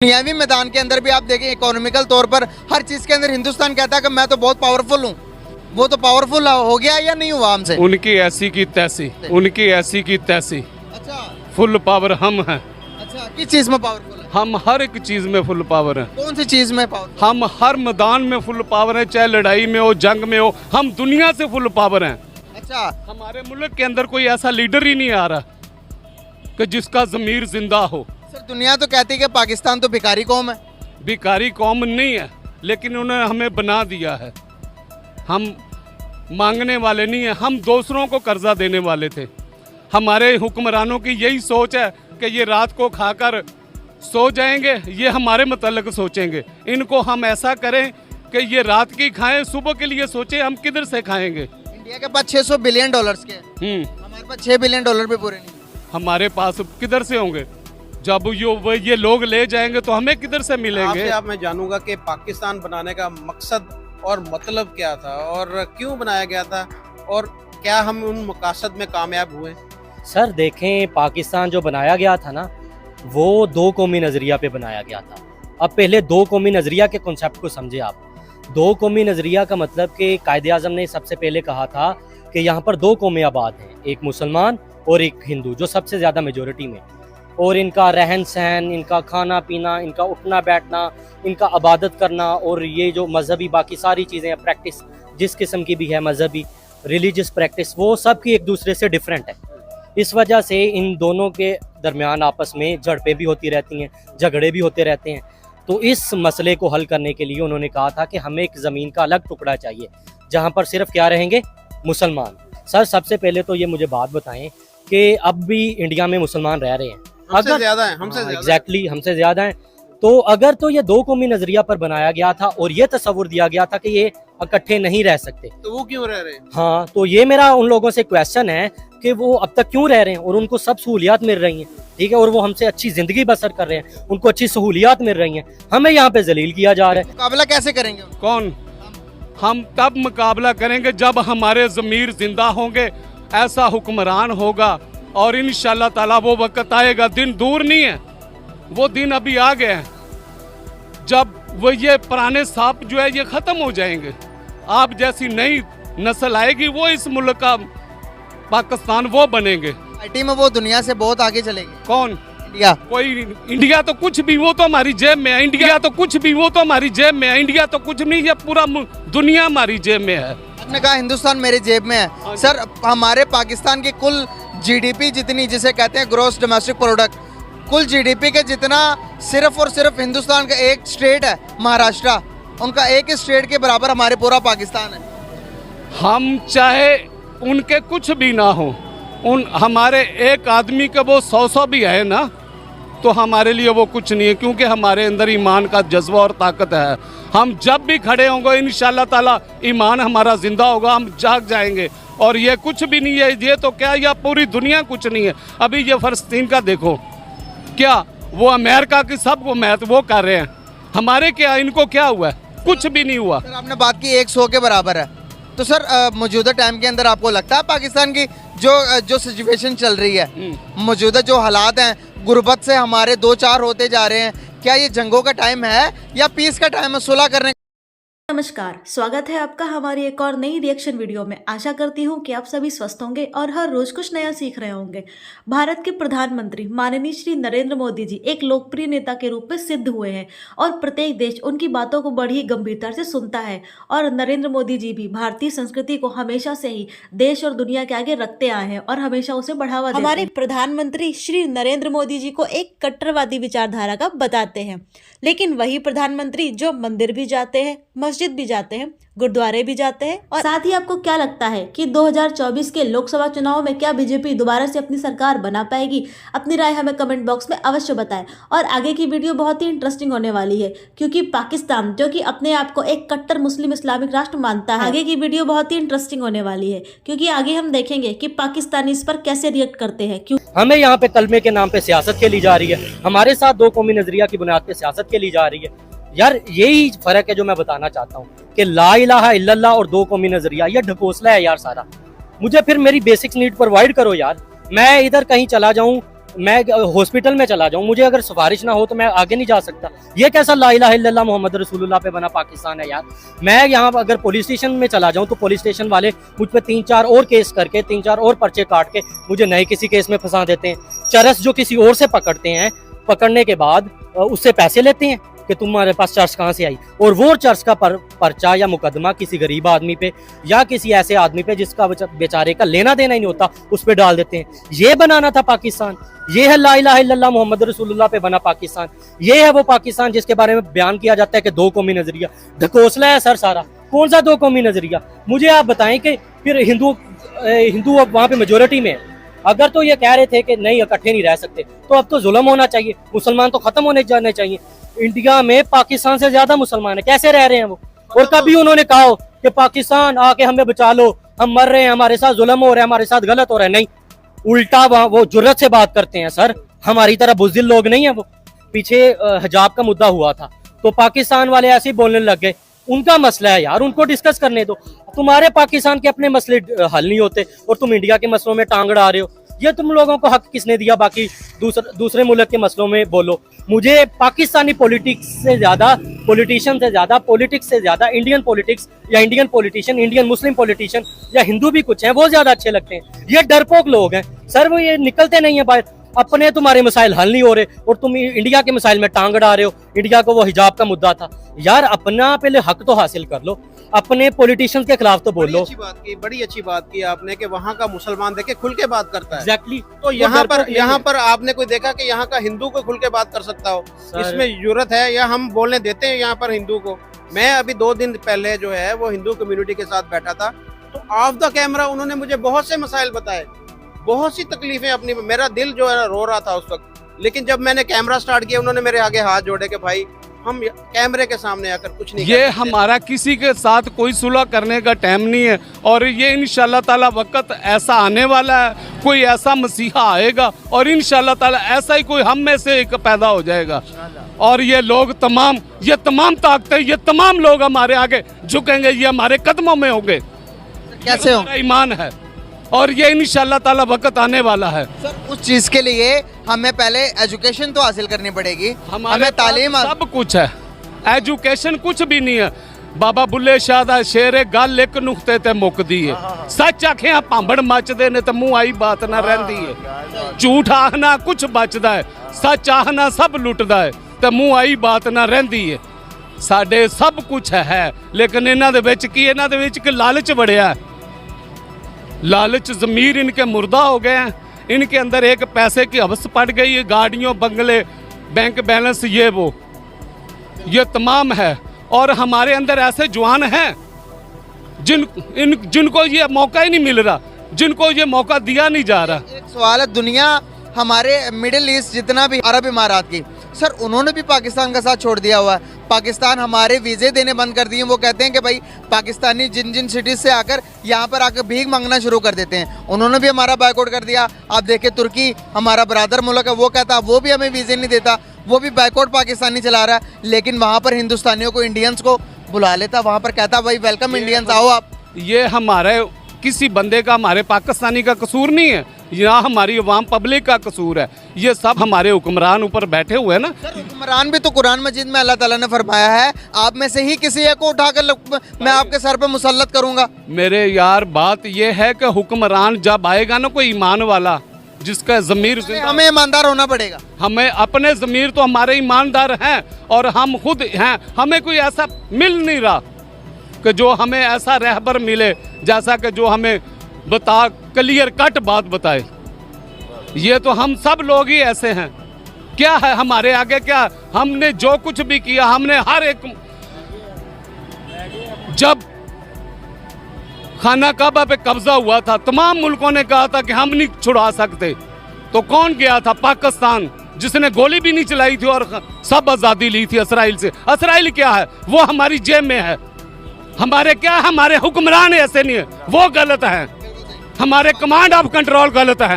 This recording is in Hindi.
दुनियावी मैदान के अंदर भी आप देखें, इकोनॉमिकल तौर पर हर चीज के अंदर हिंदुस्तान कहता है कि मैं तो बहुत पावरफुल हूँ। वो तो पावरफुल हो गया या नहीं हुआ हमसे? उनकी ऐसी की तैसी, उनकी ऐसी की तैसी। अच्छा फुल पावर हम हैं। अच्छा, किस चीज में पावरफुल है? हम हर एक चीज में फुल पावर हैं। कौन सी चीज में पावरफुल? हम हर मैदान में फुल पावर हैं, चाहे लड़ाई में हो, जंग में हो, हम दुनिया से फुल पावर हैं। अच्छा, हमारे मुल्क के अंदर कोई ऐसा लीडर ही नहीं आ रहा कि जिसका ज़मीर जिंदा हो। सर दुनिया तो कहती है कि पाकिस्तान तो भिखारी कौम है। भिखारी कौम नहीं है, लेकिन उन्होंने हमें बना दिया है। हम मांगने वाले नहीं हैं, हम दूसरों को कर्जा देने वाले थे। हमारे हुक्मरानों की यही सोच है कि ये रात को खाकर सो जाएंगे, ये हमारे मतलब सोचेंगे। इनको हम ऐसा करें कि ये रात की खाएं, सुबह के लिए सोचें हम किधर से खाएंगे। इंडिया के पास 600 बिलियन डॉलर्स के हैं। हमारे पास 6 बिलियन डॉलर भी पूरे नहीं। हमारे पास किधर से होंगे? जब ये लोग ले जाएंगे तो हमें किधर से मिलेंगे? आपसे मैं जानूंगा कि पाकिस्तान बनाने का मकसद और मतलब क्या था और क्यों बनाया गया था और क्या हम उन मकसद में कामयाब हुए? सर देखें, पाकिस्तान जो बनाया गया था ना, वो दो कौमी नज़रिया पे बनाया गया था। अब पहले दो कौमी नज़रिया के कॉन्सेप्ट को समझे आप। दो कौमी नज़रिया का मतलब कि कायदे आज़म ने सबसे पहले कहा था कि यहाँ पर दो कौमें आबाद हैं, एक मुसलमान और एक हिंदू, जो सबसे ज़्यादा मेजोरिटी में। और इनका रहन सहन, इनका खाना पीना, इनका उठना बैठना, इनका इबादत करना और ये जो मजहबी बाकी सारी चीज़ें प्रैक्टिस जिस किस्म की भी है, मजहबी रिलीजियस प्रैक्टिस, वो सब की एक दूसरे से डिफरेंट है। इस वजह से इन दोनों के दरमियान आपस में झड़पें भी होती रहती हैं, झगड़े भी होते रहते हैं। तो इस मसले को हल करने के लिए उन्होंने कहा था कि हमें एक ज़मीन का अलग टुकड़ा चाहिए जहाँ पर सिर्फ क्या रहेंगे, मुसलमान। सर सबसे पहले तो ये मुझे बात बताएं कि अब भी इंडिया में मुसलमान रह रहे हैं। हमसे ज्यादा है, हमसे एग्जैक्टली हमसे ज्यादा है। तो अगर तो ये दो कौमी नजरिया पर बनाया गया था और ये तस्वुर दिया गया था कि ये इकट्ठे नहीं रह सकते, तो वो क्यों रह रहे हैं? हाँ, तो ये मेरा उन लोगों से क्वेश्चन है कि वो अब तक क्यों रह रहे हैं और उनको सब सहूलियात मिल रही हैं, ठीक है, और वो हमसे अच्छी जिंदगी बसर कर रहे हैं, उनको अच्छी सहूलियात मिल रही हैं। हमें यहाँ पे जलील किया जा रहा है। मुकाबला कैसे करेंगे? कौन? हम तब मुकाबला करेंगे जब हमारे ज़मीर जिंदा होंगे, ऐसा हुक्मरान होगा और इंशाल्लाह ताला वो वक्त आएगा, दिन दूर नहीं है, वो दिन अभी आ गए हैं, जब वो ये पुराने सांप जो है ये ख़त्म हो जाएंगे। आप जैसी नई नस्ल आएगी, वो इस मुल्क का पाकिस्तान वो बनेंगे। आईटी में वो दुनिया से बहुत आगे चलेंगे। कौन? इंडिया। कोई इंडिया तो कुछ भी, वो तो हमारी जेब में है। इंडिया तो कुछ भी, वो तो हमारी जेब में है। इंडिया तो कुछ नहीं, ये पूरा दुनिया हमारी जेब में है। आपने कहा हिंदुस्तान मेरी जेब में है। सर हमारे पाकिस्तान की कुल जीडीपी जितनी, जिसे कहते हैं ग्रॉस डोमेस्टिक प्रोडक्ट, कुल जीडीपी के जितना सिर्फ और सिर्फ हिंदुस्तान का एक स्टेट है, महाराष्ट्र, उनका एक स्टेट के बराबर हमारे पूरा पाकिस्तान है। हम चाहे उनके कुछ भी ना हो, उन हमारे एक आदमी का वो 100 भी है ना, तो हमारे लिए वो कुछ नहीं है, क्योंकि हमारे अंदर ईमान का जज्बा और ताकत है। हम जब भी खड़े होंगे इंशाल्लाह ताला ईमान हमारा जिंदा होगा, हम जाग जाएंगे। और ये कुछ भी नहीं है, ये तो क्या, यह पूरी दुनिया कुछ नहीं है। अभी ये फलस्तीन का देखो, क्या वो अमेरिका की सबको मैच वो कर रहे हैं, हमारे क्या, इनको क्या हुआ? कुछ भी नहीं हुआ। सर आपने बात की 100 के बराबर है, तो सर मौजूदा टाइम के अंदर आपको लगता है पाकिस्तान की जो सिचुएशन चल रही है, मौजूदा जो हालात हैं, गुर्बत से हमारे 2-4 होते जा रहे हैं, क्या ये जंगों का टाइम है या पीस का टाइम है, सुलह करने? नमस्कार, स्वागत है आपका हमारी एक और नई रिएक्शन वीडियो में। आशा करती हूँ कि आप सभी स्वस्थ होंगे और हर रोज कुछ नया सीख रहे होंगे। भारत के प्रधानमंत्री माननीय श्री नरेंद्र मोदी जी एक लोकप्रिय नेता के रूप में सिद्ध हुए हैं और प्रत्येक देश उनकी बातों को बड़ी गंभीरता से सुनता है। और नरेंद्र मोदी जी भी भारतीय संस्कृति को हमेशा से ही देश और दुनिया के आगे रखते आए हैं और हमेशा उसे बढ़ावा देते हैं। हमारे प्रधानमंत्री श्री नरेंद्र मोदी जी को एक कट्टरवादी विचारधारा का बताते हैं, लेकिन वही प्रधानमंत्री जो मंदिर भी जाते हैं, मस्जिद भी जाते हैं, गुरुद्वारे भी जाते हैं। और साथ ही आपको क्या लगता है कि 2024 के लोकसभा चुनाव में क्या बीजेपी दोबारा से अपनी सरकार बना पाएगी? अपनी राय हमें कमेंट बॉक्स में अवश्य बताएं। और आगे की वीडियो बहुत ही इंटरेस्टिंग होने वाली है, क्योंकि पाकिस्तान जो कि अपने आप को एक कट्टर मुस्लिम इस्लामिक राष्ट्र मानता है, आगे की वीडियो बहुत ही इंटरेस्टिंग होने वाली है, क्योंकि आगे हम देखेंगे कि पाकिस्तानी इस पर कैसे रिएक्ट करते हैं। क्यों हमें यहाँ पे कलमे के नाम पे सियासत खेली जा रही है, हमारे साथ दो कौमी नजरिया की बुनियाद पे सियासत खेली जा रही है। यार यही फर्क है जो मैं बताना चाहता हूँ कि ला इलाहा इल्लल्लाह और दो कौमी नजरिया, ये ढकोसला है यार सारा। मुझे फिर मेरी बेसिक्स नीड प्रोवाइड करो यार। मैं इधर कहीं चला जाऊं, मैं हॉस्पिटल में चला जाऊं, मुझे अगर सिफारिश ना हो तो मैं आगे नहीं जा सकता। ये कैसा ला इलाहा इल्लल्लाह मोहम्मद रसूलुल्लाह पे बना पाकिस्तान है यार। मैं यहाँ अगर पुलिस स्टेशन में चला जाऊं तो पुलिस स्टेशन वाले मुझ पे 3-4 और केस करके 3-4 और पर्चे काट के मुझे नए किसी केस में फंसा देते हैं। चरस जो किसी और से पकड़ते हैं, पकड़ने के बाद उससे पैसे लेते हैं कि तुम्हारे पास चर्च कहाँ से आई, और वो चर्च का पर्चा या मुकदमा किसी गरीब आदमी पे या किसी ऐसे आदमी पे जिसका बेचारे का लेना देना ही नहीं होता उस पर डाल देते हैं। ये बनाना था पाकिस्तान, ये है ला इलाहा इल्लल्लाह मोहम्मद रसूलुल्लाह पे बना पाकिस्तान। ये है वो पाकिस्तान जिसके बारे में बयान किया जाता है कि 2 कौमी नजरिया। ढकोसला है सर सारा। कौन सा 2 कौमी नजरिया? मुझे आप बताएं कि फिर हिंदू अब वहाँ पे मेजोरिटी में है। अगर तो ये कह रहे थे कि नहीं इकट्ठे नहीं रह सकते, तो अब तो जुल्म होना चाहिए, मुसलमान तो खत्म होने जाने चाहिए। इंडिया में पाकिस्तान से ज्यादा मुसलमान है, कैसे रह रहे हैं वो? और कभी उन्होंने कहा हो कि पाकिस्तान आके हमें बचा लो, हम मर रहे हैं, हमारे साथ जुल्म हो रहा है, हमारे साथ गलत हो रहा है? नहीं, उल्टा वो जुर्रत से बात करते हैं सर। हमारी तरह बुज़दिल लोग नहीं है वो। पीछे हिजाब का मुद्दा हुआ था तो पाकिस्तान वाले ऐसे ही बोलने लग गए, उनका मसला है यार, उनको डिस्कस करने दो। तुम्हारे पाकिस्तान के अपने मसले हल नहीं होते और तुम इंडिया के मसलों में टांग अड़ा रहे हो। ये तुम लोगों को हक किसने दिया बाकी दूसरे मुल्क के मसलों में बोलो? मुझे पाकिस्तानी पॉलिटिक्स से ज्यादा, पॉलिटिशियन से ज्यादा, पॉलिटिक्स से ज्यादा इंडियन पॉलिटिक्स या Indian politician, Indian Muslim politician या हिंदू भी कुछ हैं, वो ज्यादा अच्छे लगते हैं। ये डरपोक लोग हैं सर, वो ये निकलते नहीं है बाहर। अपने तुम्हारे मसाइल हल नहीं हो रहे और तुम इंडिया के मसाइल में टांग अड़ा रहे हो। इंडिया को वो हिजाब का मुद्दा था यार, अपना पहले हक तो हासिल कर लो, अपने पॉलिटिशियंस के खिलाफ तो बोलो। बड़ी अच्छी बात की आपने कि वहाँ का मुसलमान देखे खुल के बात करता है। एग्जैक्टली। तो यहाँ पर आपने कोई देखा कि यहाँ का हिंदू को खुल के बात कर सकता हो? इसमें जरूरत है या हम बोलने देते हैं यहाँ पर हिंदू को? मैं अभी 2 दिन पहले जो है वो हिंदू कम्युनिटी के साथ बैठा था, तो ऑफ द कैमरा उन्होंने मुझे बहुत से मसाइल बताए, बहुत सी तकलीफें अपनी। मेरा दिल जो है रो रहा था उस वक्त, लेकिन जब मैंने कैमरा स्टार्ट किया उन्होंने मेरे आगे हाथ जोड़े कि भाई हम कैमरे के सामने आकर कुछ नहीं ये हमारा किसी के साथ कोई सुलह करने का टाइम नहीं है। और ये इंशाल्लाह ताला वक्त ऐसा आने वाला है, कोई ऐसा मसीहा आएगा और इंशाल्लाह ताला ऐसा ही कोई हम में से एक पैदा हो जाएगा और ये लोग तमाम, ये तमाम ताकतें, ये तमाम लोग हमारे आगे झुकेंगे, ये हमारे कदमों में होंगे। कैसे हो? ईमान है और ये इंशाल्लाह ताला वक्त आने वाला है। सर उस चीज के लिए हमें पहले एजुकेशन तो हासिल करनी पड़ेगी, हमें तालीम। सब कुछ है, एजुकेशन कुछ भी नहीं है। बाबा बुल्ले शाह दा शेर गल एक नुक्ते ते मुकदी है, सच आखिया भांबड़ मचदे ने ते मुंह आई बात ना रहंदी है। झूठ आखना कुछ बचदा है, सच आखना सब लुटदा है ते मुंह आई बात ना रहंदी है। साडे सब कुछ है लेकिन इन्हां दे विच की, इन्हां दे विच कि लालच बड़िया है। लालच ज़मीर इनके मुर्दा हो गए हैं, इनके अंदर एक पैसे की हवस पड़ गई है, गाड़ियों, बंगले, बैंक बैलेंस, ये तमाम है। और हमारे अंदर ऐसे जवान हैं जिनको ये मौका ही नहीं मिल रहा, जिनको ये मौका दिया नहीं जा रहा। एक सवाल है, दुनिया हमारे मिडिल ईस्ट जितना भी अरब इमारात की, सर उन्होंने भी पाकिस्तान का साथ छोड़ दिया हुआ है। पाकिस्तान हमारे वीज़े देने बंद कर दिए। वो कहते हैं कि भाई पाकिस्तानी जिन सिटीज़ से आकर यहाँ पर आकर भीख मांगना शुरू कर देते हैं, उन्होंने भी हमारा बायकॉट कर दिया। आप देखिए तुर्की हमारा बरादर मुल्क है, वो कहता वो भी हमें वीज़े नहीं देता, वो भी बायकॉट पाकिस्तानी चला रहा है। लेकिन वहाँ पर हिंदुस्तानियों को, इंडियंस को बुला लेता, वहाँ पर कहता भाई वेलकम इंडियंस, आओ आप। ये हमारे किसी बंदे का, हमारे पाकिस्तानी का कसूर नहीं है, यहाँ हमारी अवाम पब्लिक का कसूर है। ये सब हमारे हुक्मरान ऊपर बैठे हुए हैं ना। सर हुक्मरान भी तो कुरान मजीद में अल्लाह ताला ने फरमाया है, आप में से ही किसी एक को उठाकर मैं आपके सर पे मुसल्लत करूंगा। मेरे यार बात ये है कि हुक्मरान जब आएगा ना कोई ईमान वाला, जिसका ज़मीर, हमें ईमानदार होना पड़ेगा। हमें अपने ज़मीर तो हमारे ईमानदार हैं और हम खुद हैं। हमें कोई ऐसा मिल नहीं रहा कि जो हमें ऐसा रहबर मिले जैसा कि जो हमें बता, क्लियर कट बात बताए। ये तो हम सब लोग ही ऐसे हैं। क्या है हमारे आगे? क्या हमने जो कुछ भी किया, हमने हर एक, जब खाना काबा पे कब्जा हुआ था तमाम मुल्कों ने कहा था कि हम नहीं छुड़ा सकते, तो कौन गया था? पाकिस्तान, जिसने गोली भी नहीं चलाई थी और सब आज़ादी ली थी इसराइल से। इसराइल क्या है? वो हमारी जेब में है। हमारे क्या, हमारे हुक्मरान ऐसे नहीं है, वो गलत है। हमारे कमांड ऑफ कंट्रोल गलत है।